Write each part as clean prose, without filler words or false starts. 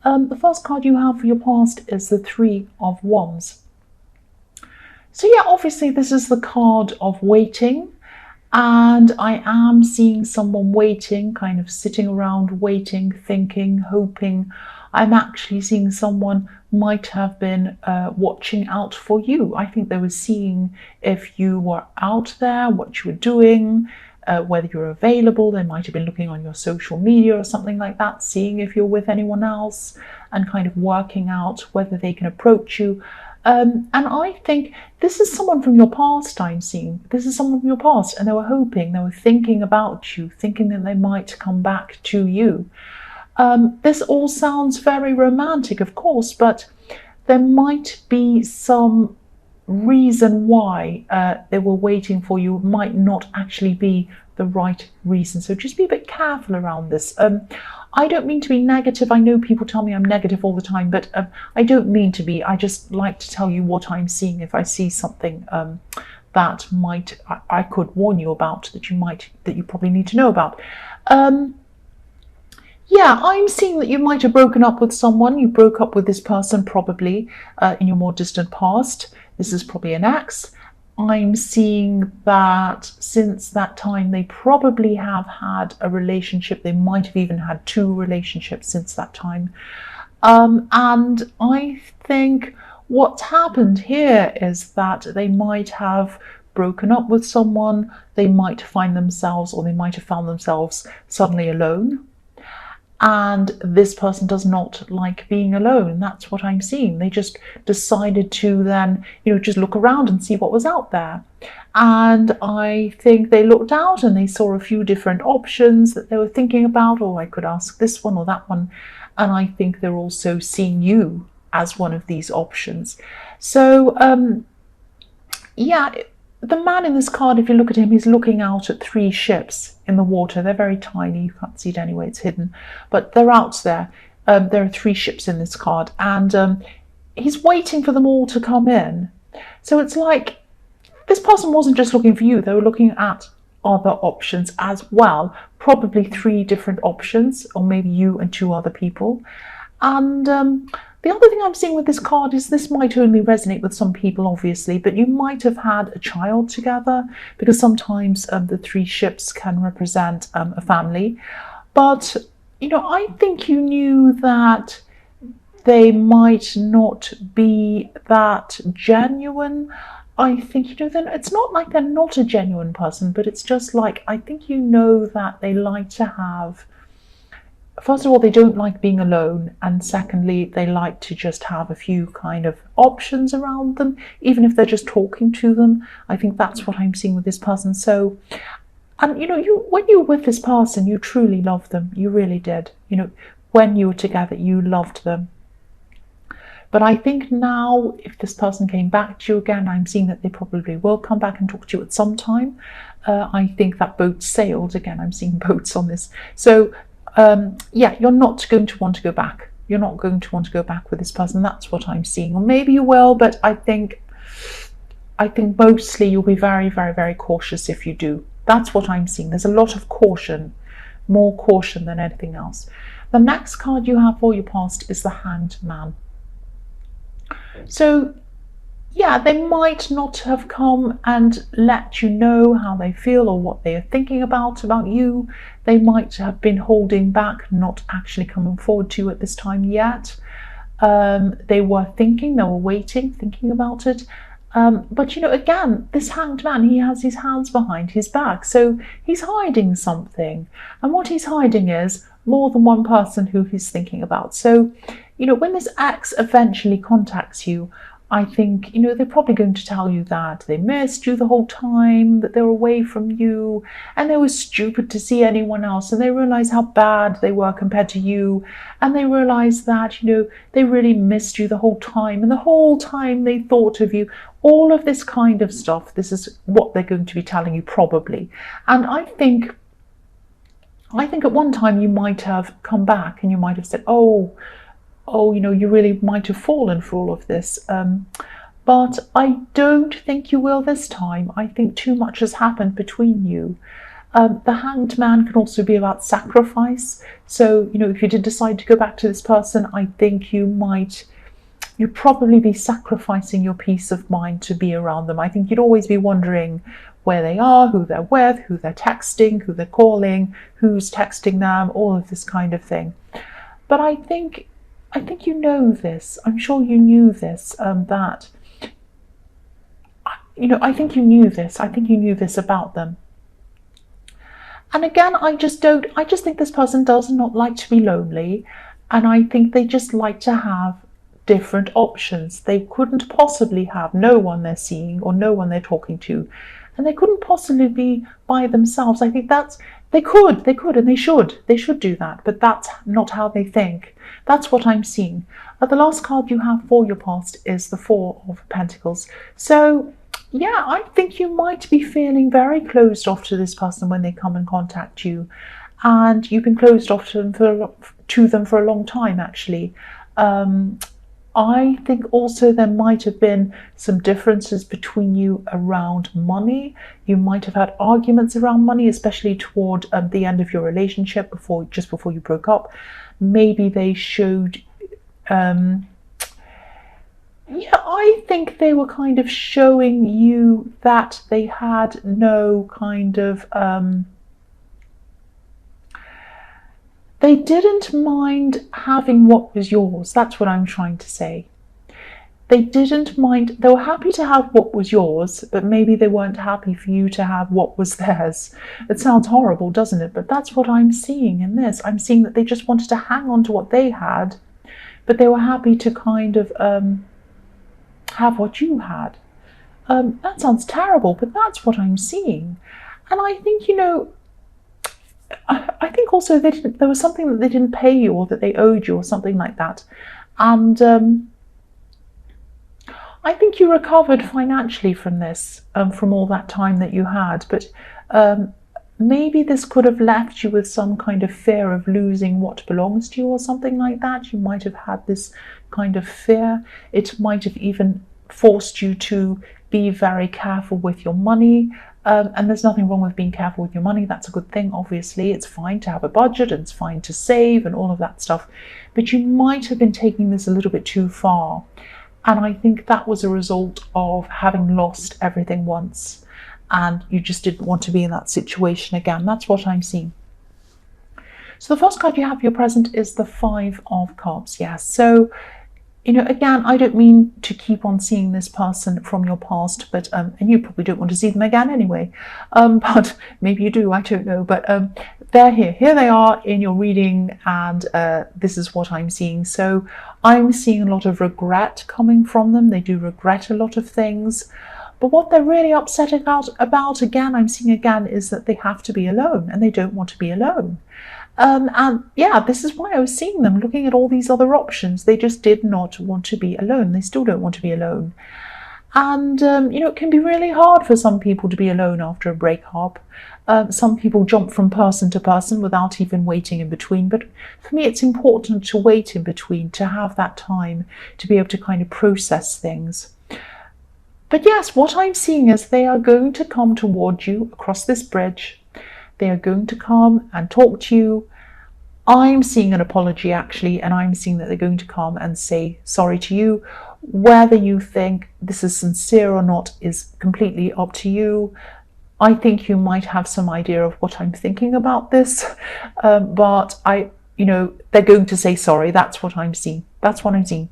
The first card you have for your past is the Three of Wands. So yeah, obviously this is the card of waiting, and I am seeing someone waiting, kind of sitting around waiting, thinking, hoping. I'm actually seeing someone might have been watching out for you. I think they were seeing if you were out there, what you were doing, whether you're available. They might have been looking on your social media or something like that, seeing if you're with anyone else and kind of working out whether they can approach you. And I think this is someone from your past I'm seeing. This is someone from your past, and they were hoping, they were thinking about you, thinking that they might come back to you. This all sounds very romantic, of course, but there might be some reason why they were waiting for you. Might not actually be the right reason. So just be a bit careful around this. I don't mean to be negative. I know people tell me I'm negative all the time, but I don't mean to be. I just like to tell you what I'm seeing. If I see something that I could warn you about, that you probably need to know about. Yeah, I'm seeing that you might have broken up with someone. You broke up with this person probably in your more distant past. This is probably an ex. I'm seeing that since that time they probably have had a relationship. They might have even had 2 relationships since that time. And I think what's happened here is that they might have broken up with someone. They might find themselves, or they might have found themselves suddenly alone. And this person does not like being alone. That's what I'm seeing. They just decided to then, just look around and see what was out there. And I think they looked out and they saw a few different options that they were thinking about. Oh, I could ask this one or that one. And I think they're also seeing you as one of these options. So, yeah, the man in this card, if you look at him, he's looking out at 3 ships in the water. They're very tiny. You can't see it anyway. It's hidden. But they're out there. There are 3 ships in this card. And he's waiting for them all to come in. So it's like this person wasn't just looking for you. They were looking at other options as well. Probably 3 different options, or maybe you and 2 other people. And the other thing I'm seeing with this card is this might only resonate with some people, obviously, but you might have had a child together, because sometimes the 3 ships can represent a family. But, I think you knew that they might not be that genuine. I think, then it's not like they're not a genuine person, but it's just like, I think that they like to have, first of all, they don't like being alone, and secondly, they like to just have a few kind of options around them, even if they're just talking to them. I think that's what I'm seeing with this person. So, and when you were with this person, you truly loved them. You really did. When you were together, you loved them. But I think now, if this person came back to you again, I'm seeing that they probably will come back and talk to you at some time. I think that boat sailed again. I'm seeing boats on this. So, yeah, you're not going to want to go back. You're not going to want to go back with this person. That's what I'm seeing. Or maybe you will, but I think mostly you'll be very, very, very cautious if you do. That's what I'm seeing. There's a lot of caution, more caution than anything else. The next card you have for your past is the Hanged Man. So, yeah, they might not have come and let you know how they feel or what they are thinking about you. They might have been holding back, not actually coming forward to you at this time yet. They were thinking, they were waiting, thinking about it. But, again, this Hanged Man, he has his hands behind his back. So he's hiding something. And what he's hiding is more than one person who he's thinking about. So, when this ex eventually contacts you, I think, they're probably going to tell you that they missed you the whole time, that they were away from you, and they were stupid to see anyone else, and they realised how bad they were compared to you, and they realised that, they really missed you the whole time, and the whole time they thought of you. All of this kind of stuff, this is what they're going to be telling you probably. And I think at one time you might have come back and you might have said, oh, you really might have fallen for all of this. But I don't think you will this time. I think too much has happened between you. The Hanged Man can also be about sacrifice. So, if you did decide to go back to this person, I think you'd probably be sacrificing your peace of mind to be around them. I think you'd always be wondering where they are, who they're with, who they're texting, who they're calling, who's texting them, all of this kind of thing. But I think you know this. I'm sure you knew this, that, I think you knew this. I think you knew this about them. And again, I just think this person does not like to be lonely. And I think they just like to have different options. They couldn't possibly have no one they're seeing or no one they're talking to. And they couldn't possibly be by themselves. I think they could, and they should do that. But that's not how they think. That's what I'm seeing. The last card you have for your past is the Four of Pentacles. So, yeah, I think you might be feeling very closed off to this person when they come and contact you. And you've been closed off to them for a long time, actually. I think also there might have been some differences between you around money. You might have had arguments around money, especially toward the end of your relationship, just before you broke up. Maybe they showed, I think they were kind of showing you that they had no kind of, they didn't mind having what was yours. That's what I'm trying to say. They didn't mind. They were happy to have what was yours, but maybe they weren't happy for you to have what was theirs. It sounds horrible, doesn't it? But that's what I'm seeing in this. I'm seeing that they just wanted to hang on to what they had, but they were happy to kind of have what you had. That sounds terrible, but that's what I'm seeing. And I think, I think also there was something that they didn't pay you or that they owed you or something like that. And I think you recovered financially from this, from all that time that you had. But maybe this could have left you with some kind of fear of losing what belongs to you or something like that. You might have had this kind of fear. It might have even forced you to be very careful with your money. And there's nothing wrong with being careful with your money. That's a good thing, obviously. It's fine to have a budget and it's fine to save and all of that stuff. But you might have been taking this a little bit too far. And I think that was a result of having lost everything once. And you just didn't want to be in that situation again. That's what I'm seeing. So the first card you have for your present is the Five of Cups. Yes. So, again, I don't mean to keep on seeing this person from your past, but and you probably don't want to see them again anyway. But maybe you do, I don't know. But they're here. Here they are in your reading, and this is what I'm seeing. So I'm seeing a lot of regret coming from them. They do regret a lot of things. But what they're really upset about again, I'm seeing again, is that they have to be alone, and they don't want to be alone. And yeah, this is why I was seeing them looking at all these other options. They just did not want to be alone. They still don't want to be alone. And, it can be really hard for some people to be alone after a breakup. Some people jump from person to person without even waiting in between. But for me, it's important to wait in between, to have that time to be able to kind of process things. But yes, what I'm seeing is they are going to come toward you across this bridge. They are going to come and talk to you. I'm seeing an apology, actually, and I'm seeing that they're going to come and say sorry to you. Whether you think this is sincere or not is completely up to you. I think you might have some idea of what I'm thinking about this, but they're going to say sorry. That's what I'm seeing. That's what I'm seeing.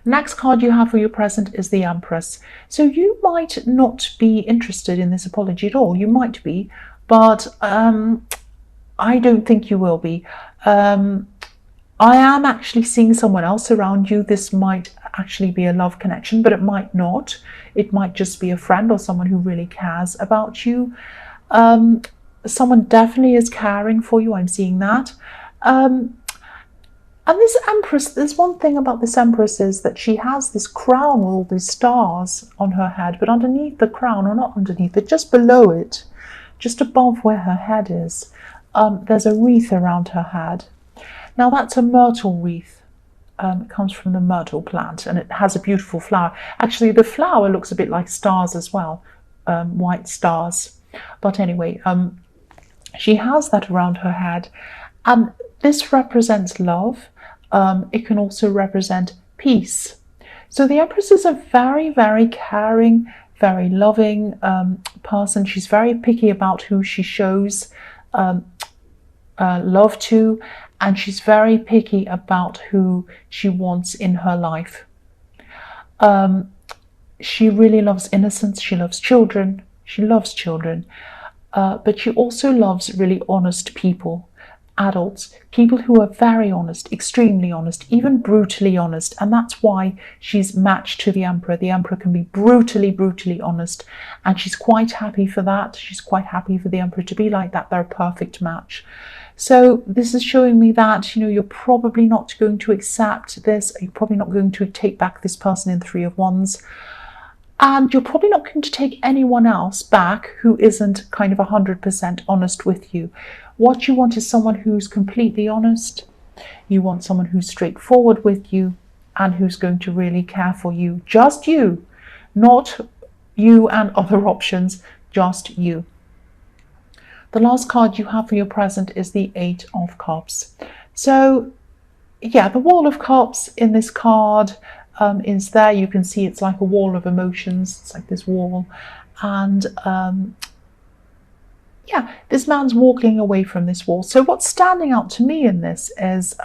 Next card you have for your present is the Empress. So you might not be interested in this apology at all. You might be, but I don't think you will be. I am actually seeing someone else around you. This might actually be a love connection, but it might not. It might just be a friend or someone who really cares about you. Someone definitely is caring for you. I'm seeing that. And this Empress, there's one thing about this Empress is that she has this crown with all these stars on her head, but underneath the crown, or not underneath, but just below it, just above where her head is, there's a wreath around her head. Now that's a myrtle wreath. It comes from the myrtle plant, and it has a beautiful flower. Actually, the flower looks a bit like stars as well, white stars. But anyway, she has that around her head, and this represents love. It can also represent peace. So the Empress is a very, very caring, very loving person. She's very picky about who she shows love to, and she's very picky about who she wants in her life. She really loves innocence. She loves children. She loves children. But she also loves really honest people, adults, people who are very honest, extremely honest, even brutally honest. And that's why she's matched to the Emperor. The Emperor can be brutally, brutally honest. And she's quite happy for that. She's quite happy for the Emperor to be like that. They're a perfect match. So this is showing me that, you're probably not going to accept this. You're probably not going to take back this person in Three of Wands. And you're probably not going to take anyone else back who isn't kind of 100% honest with you. What you want is someone who's completely honest. You want someone who's straightforward with you and who's going to really care for you. Just you, not you and other options, just you. The last card you have for your present is the Eight of Cups. So, yeah, the Wall of Cups in this card is there. You can see it's like a wall of emotions. It's like this wall. And yeah, this man's walking away from this wall. So what's standing out to me in this is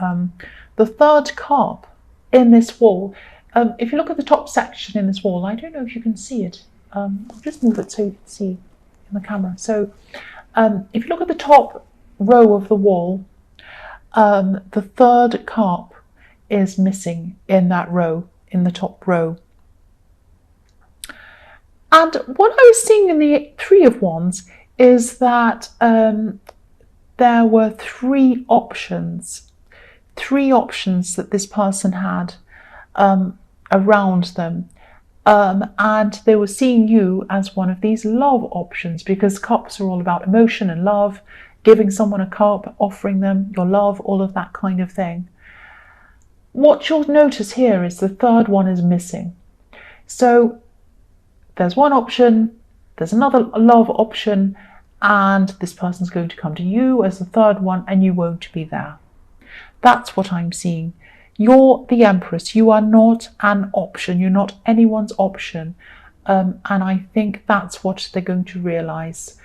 the third cup in this wall. If you look at the top section in this wall, I don't know if you can see it. I'll just move it so you can see in the camera. So if you look at the top row of the wall, the third cup is missing in that row, in the top row. And what I was seeing in the Three of Wands is that there were three options that this person had around them. And they were seeing you as one of these love options, because cups are all about emotion and love, giving someone a cup, offering them your love, all of that kind of thing. What you'll notice here is the third one is missing. So there's one option, there's another love option, and this person's going to come to you as the third one, and you won't be there. That's what I'm seeing. You're the Empress. You are not an option. You're not anyone's option. And I think that's what they're going to realize.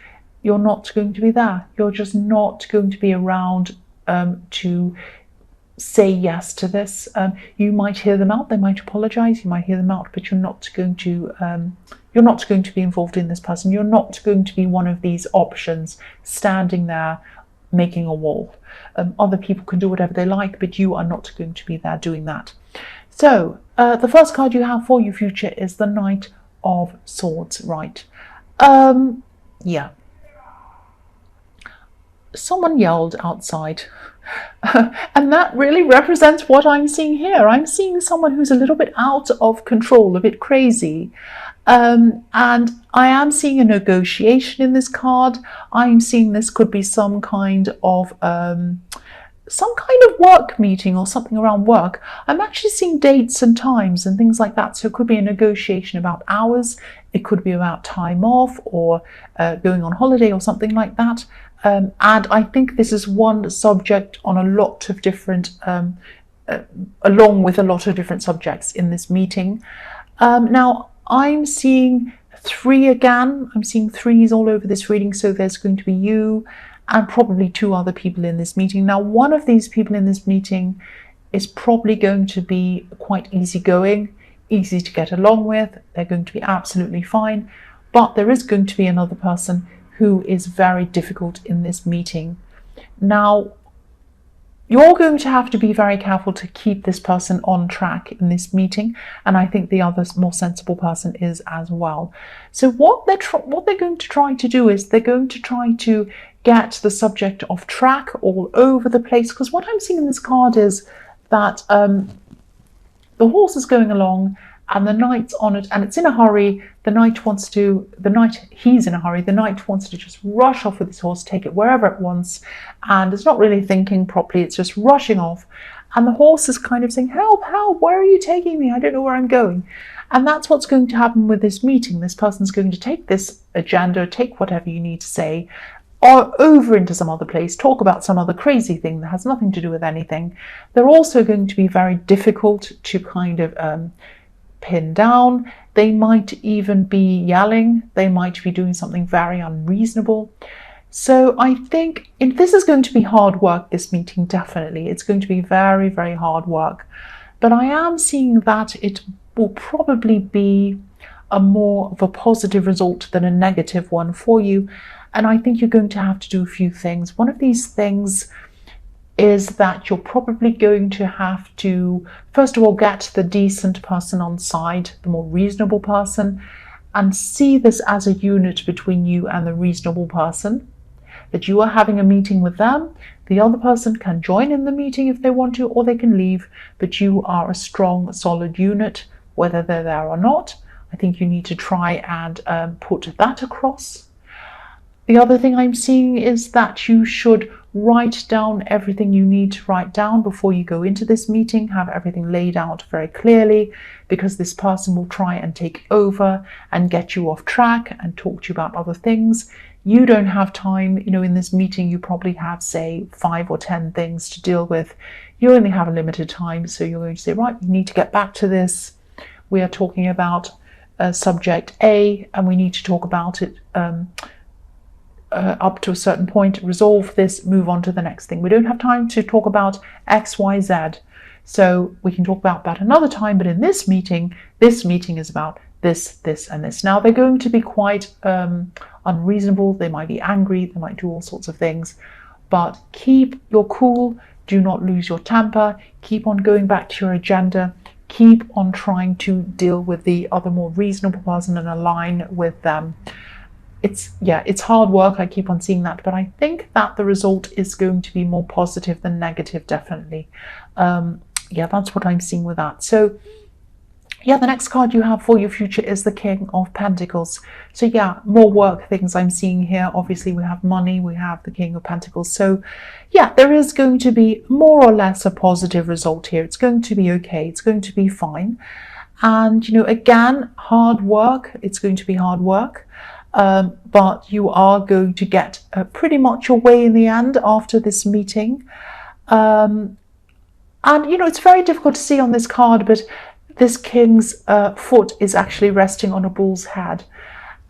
You're not going to be there. You're just not going to be around to say yes to this. You might hear them out. They might apologize. You might hear them out, but you're not going to be involved in this person. You're not going to be one of these options standing there making a wall. Other people can do whatever they like, but you are not going to be there doing that. So the first card you have for your future is the Knight of Swords, right? Yeah. Someone yelled outside. And that really represents what I'm seeing here. I'm seeing someone who's a little bit out of control, a bit crazy. And I am seeing a negotiation in this card. I'm seeing this could be some kind of work meeting or something around work. I'm actually seeing dates and times and things like that. So it could be a negotiation about hours. It could be about time off or going on holiday or something like that. And I think this is one subject on a lot of different, along with a lot of different subjects in this meeting. Now, I'm seeing three again. I'm seeing threes all over this reading. So there's going to be you and probably two other people in this meeting. Now, one of these people in this meeting is probably going to be quite easygoing, easy to get along with. They're going to be absolutely fine. But there is going to be another person who is very difficult in this meeting. Now, you're going to have to be very careful to keep this person on track in this meeting, and I think the other more sensible person is as well. So what they're going to try to do is they're going to try to get the subject off track all over the place, because what I'm seeing in this card is that the horse is going along and the knight's on it and it's in a hurry. He's in a hurry. The knight wants to just rush off with his horse, take it wherever it wants, and it's not really thinking properly. It's just rushing off. And the horse is kind of saying, help, help, where are you taking me? I don't know where I'm going. And that's what's going to happen with this meeting. This person's going to take this agenda, take whatever you need to say, or over into some other place, talk about some other crazy thing that has nothing to do with anything. They're also going to be very difficult to kind of pin down. They might even be yelling. They might be doing something very unreasonable. So I think this is going to be hard work, this meeting, definitely. It's going to be very, very hard work. But I am seeing that it will probably be more of a positive result than a negative one for you. And I think you're going to have to do a few things. One of these things is that you're probably going to have to, first of all, get the decent person on side, the more reasonable person, and see this as a unit between you and the reasonable person, that you are having a meeting with them. The other person can join in the meeting if they want to, or they can leave, but you are a strong, solid unit, whether they're there or not. I think you need to try and put that across. The other thing I'm seeing is that you should write down everything you need to write down before you go into this meeting. Have everything laid out very clearly, because this person will try and take over and get you off track and talk to you about other things. You don't have time, in this meeting you probably have, say, 5 or 10 things to deal with. You only have a limited time, so you're going to say, right, you need to get back to this. We are talking about subject A, and we need to talk about it up to a certain point, resolve this, move on to the next thing. We don't have time to talk about X, Y, Z. So we can talk about that another time, but in this meeting is about this, this, and this. Now, they're going to be quite unreasonable. They might be angry. They might do all sorts of things, but keep your cool. Do not lose your temper. Keep on going back to your agenda. Keep on trying to deal with the other more reasonable person and align with them. It's hard work. I keep on seeing that, but I think that the result is going to be more positive than negative, definitely. That's what I'm seeing with that. So the next card you have for your future is the King of Pentacles. So more work things I'm seeing here. Obviously we have money, we have the King of Pentacles. So there is going to be more or less a positive result here. It's going to be okay. It's going to be fine. And, again, hard work. It's going to be hard work. But you are going to get pretty much your way in the end after this meeting. And, it's very difficult to see on this card, but this king's foot is actually resting on a bull's head.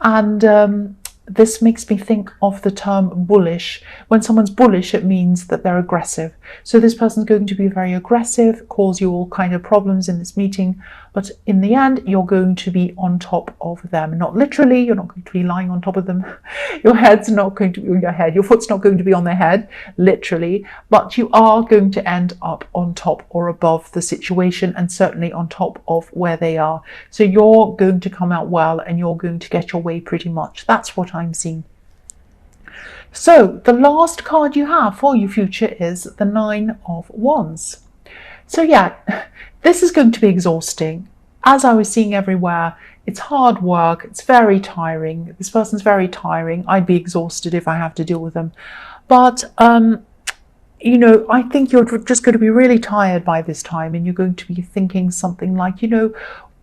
And this makes me think of the term bullish. When someone's bullish, it means that they're aggressive. So this person's going to be very aggressive, cause you all kind of problems in this meeting. But in the end, you're going to be on top of them. Not literally, you're not going to be lying on top of them. Your head's not going to be on your head. Your foot's not going to be on their head, literally. But you are going to end up on top or above the situation, and certainly on top of where they are. So you're going to come out well, and you're going to get your way pretty much. That's what I'm seeing. So the last card you have for your future is the Nine of Wands. So this is going to be exhausting. As I was seeing everywhere, it's hard work. It's very tiring. This person's very tiring. I'd be exhausted if I have to deal with them. But, I think you're just going to be really tired by this time, and you're going to be thinking something like,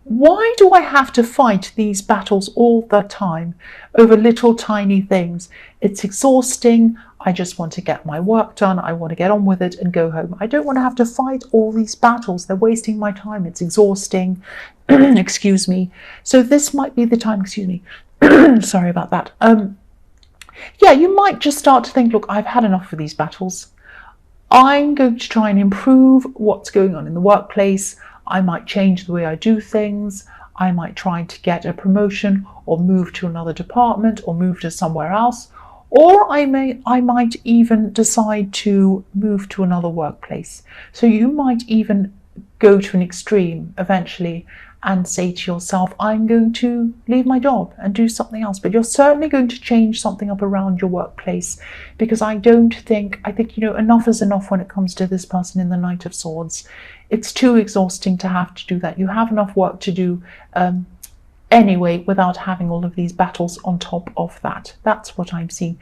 why do I have to fight these battles all the time over little tiny things? It's exhausting. I just want to get my work done. I want to get on with it and go home. I don't want to have to fight all these battles. They're wasting my time. It's exhausting. Excuse me. So this might be the time, excuse me. Sorry about that. You might just start to think, look, I've had enough of these battles. I'm going to try and improve what's going on in the workplace. I might change the way I do things. I might try to get a promotion or move to another department or move to somewhere else. Or I might even decide to move to another workplace. So you might even go to an extreme eventually and say to yourself, I'm going to leave my job and do something else. But you're certainly going to change something up around your workplace, because I think, enough is enough when it comes to this person in the Knight of Swords. It's too exhausting to have to do that. You have enough work to do anyway without having all of these battles on top of that. That's what I'm seeing.